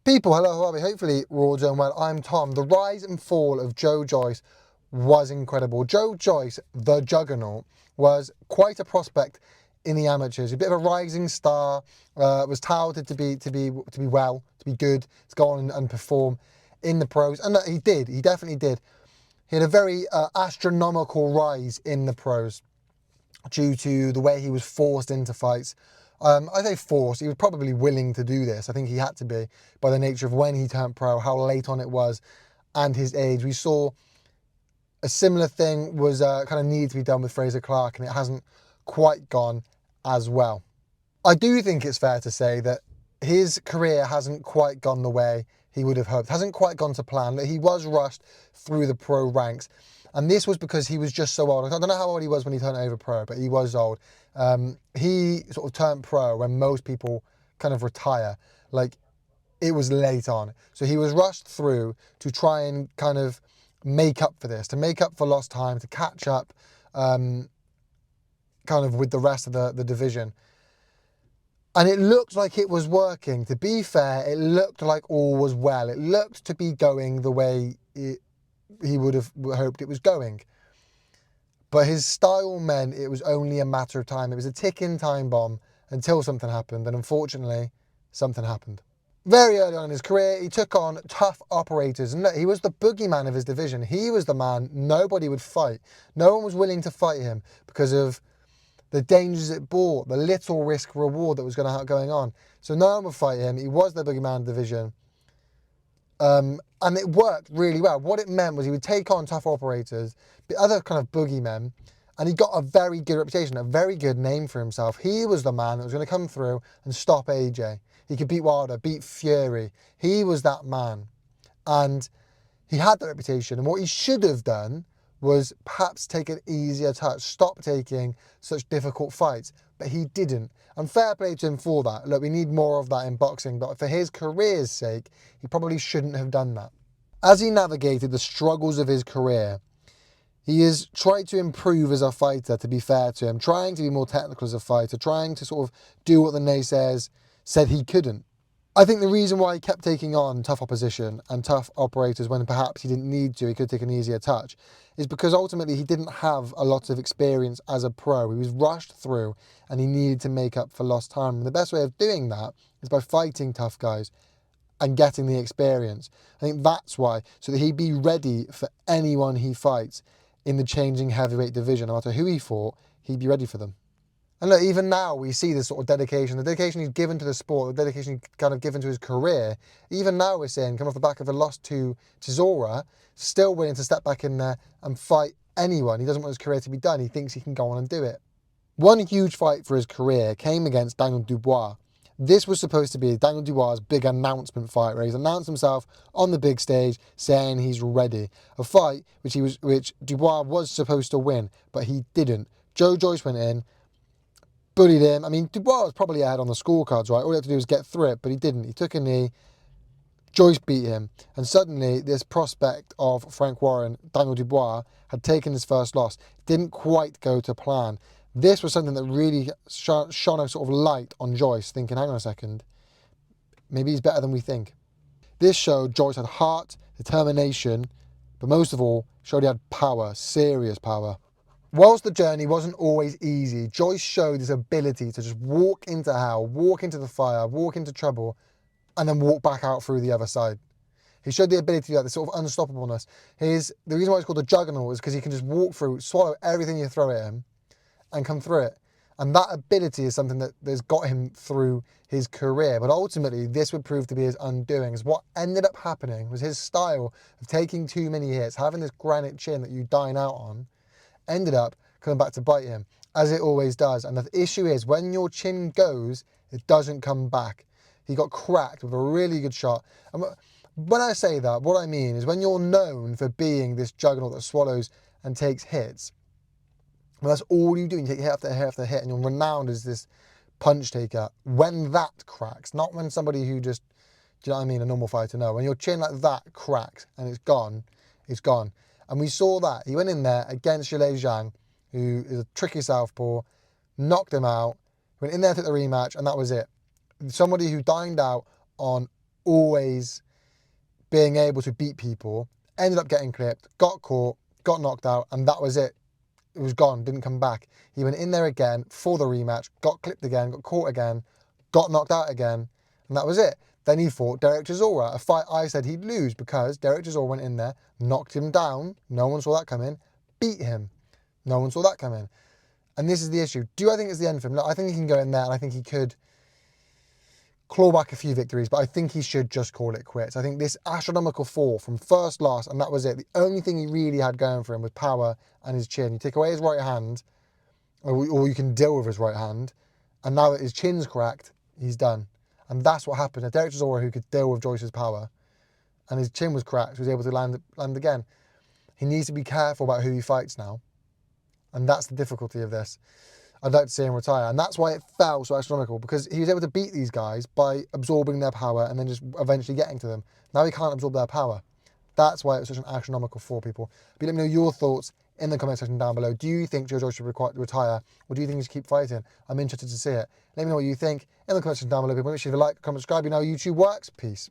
People, hello, how are we? Hopefully we're all doing well. I'm Tom. The rise and fall of Joe Joyce was incredible. Joe Joyce, the juggernaut, was quite a prospect in the amateurs. A bit of a rising star, was touted to be good, to go on and perform in the pros. And he did, he definitely did. He had a very astronomical rise in the pros due to the way he was forced into fights. I say forced, he was probably willing to do this. I think he had to be, by the nature of when he turned pro, how late on it was, and his age. We saw a similar thing was kind of needed to be done with Fraser Clark, and it hasn't quite gone as well. I do think it's fair to say that his career hasn't quite gone the way he would have hoped. Hasn't quite gone to plan. That he was rushed through the pro ranks. And this was because he was just so old. I don't know how old he was when he turned over pro, but he was old. He sort of turned pro when most people kind of retire. Like, it was late on. So he was rushed through to try and kind of make up for this, to make up for lost time, to catch up kind of with the rest of the division. And it looked like it was working. To be fair, it looked like all was well. It looked to be going the way he would have hoped it was going. But his style meant it was only a matter of time. It was a ticking time bomb until something happened. And unfortunately, something happened. Very early on in his career, he took on tough operators. And look, he was the boogeyman of his division. He was the man nobody would fight. No one was willing to fight him because of the dangers it brought, the little risk reward that was going to have going on. So no one would fight him. He was the boogeyman of the division. And it worked really well. What it meant was he would take on tough operators, the other kind of boogeymen, and he got a very good reputation, a very good name for himself. He was the man that was going to come through and stop AJ. He could beat Wilder, beat Fury. He was that man. And he had that reputation. And what he should have done was perhaps take an easier touch, stop taking such difficult fights. But he didn't. And fair play to him for that. Look, we need more of that in boxing, but for his career's sake, he probably shouldn't have done that. As he navigated the struggles of his career, he has tried to improve as a fighter, to be fair to him, trying to be more technical as a fighter, trying to sort of do what the naysayers said he couldn't. I think the reason why he kept taking on tough opposition and tough operators when perhaps he didn't need to, he could take an easier touch, is because ultimately he didn't have a lot of experience as a pro. He was rushed through and he needed to make up for lost time. And the best way of doing that is by fighting tough guys and getting the experience. I think that's why, so that he'd be ready for anyone he fights in the changing heavyweight division. No matter who he fought, he'd be ready for them. And look, even now we see this sort of dedication, the dedication he's given to the sport, the dedication he's kind of given to his career. Even now we're seeing, coming off the back of a loss to Chisora, still willing to step back in there and fight anyone. He doesn't want his career to be done. He thinks he can go on and do it. One huge fight for his career came against Daniel Dubois. This was supposed to be Daniel Dubois' big announcement fight, where he's announced himself on the big stage saying he's ready. A fight which Dubois was supposed to win, but he didn't. Joe Joyce went in, bullied him. I mean, Dubois was probably ahead on the scorecards, right? All he had to do was get through it, but he didn't. He took a knee. Joyce beat him. And suddenly, this prospect of Frank Warren, Daniel Dubois, had taken his first loss. Didn't quite go to plan. This was something that really shone a sort of light on Joyce, thinking, hang on a second, maybe he's better than we think. This showed Joyce had heart, determination, but most of all, showed he had power, serious power. Whilst the journey wasn't always easy, Joyce showed his ability to just walk into hell, walk into the fire, walk into trouble, and then walk back out through the other side. He showed the ability to do that, this sort of unstoppableness. The reason why it's called the juggernaut is because he can just walk through, swallow everything you throw at him, and come through it. And that ability is something that has got him through his career. But ultimately, this would prove to be his undoing. As what ended up happening was his style of taking too many hits, having this granite chin that you dine out on, ended up coming back to bite him, as it always does. And the issue is, when your chin goes, it doesn't come back. He got cracked with a really good shot. And when I say that, what I mean is when you're known for being this juggernaut that swallows and takes hits, well, that's all you do. You take hit after hit after hit, and you're renowned as this punch taker. When that cracks, not when somebody who just, do you know what I mean, a normal fighter, no. When your chin like that cracks and it's gone, it's gone. And we saw that. He went in there against Zhilei Zhang, who is a tricky southpaw, knocked him out, went in there, took the rematch, and that was it. Somebody who dined out on always being able to beat people, ended up getting clipped, got caught, got knocked out, and that was it. It was gone, didn't come back. He went in there again for the rematch, got clipped again, got caught again, got knocked out again, and that was it. Then he fought Derek Chisora, a fight I said he'd lose because Derek Chisora went in there, knocked him down, no one saw that coming, beat him. No one saw that coming. And this is the issue. Do I think it's the end for him? No, I think he can go in there and I think he could claw back a few victories, but I think he should just call it quits. I think this astronomical fall from first last, and that was it. The only thing he really had going for him was power and his chin. You take away his right hand, or you can deal with his right hand, and now that his chin's cracked, he's done. And that's what happened. Derek Chisora, who could deal with Joyce's power, and his chin was cracked, was able to land again. He needs to be careful about who he fights now. And that's the difficulty of this. I'd like to see him retire. And that's why it fell so astronomical, because he was able to beat these guys by absorbing their power and then just eventually getting to them. Now he can't absorb their power. That's why it was such an astronomical for people. But let me know your thoughts in the comment section down below. Do you think Joe Joyce should retire, or do you think he should keep fighting? I'm interested to see it. Let me know what you think in the comment section down below. People, make sure you like, comment, subscribe. You know how YouTube works. Peace.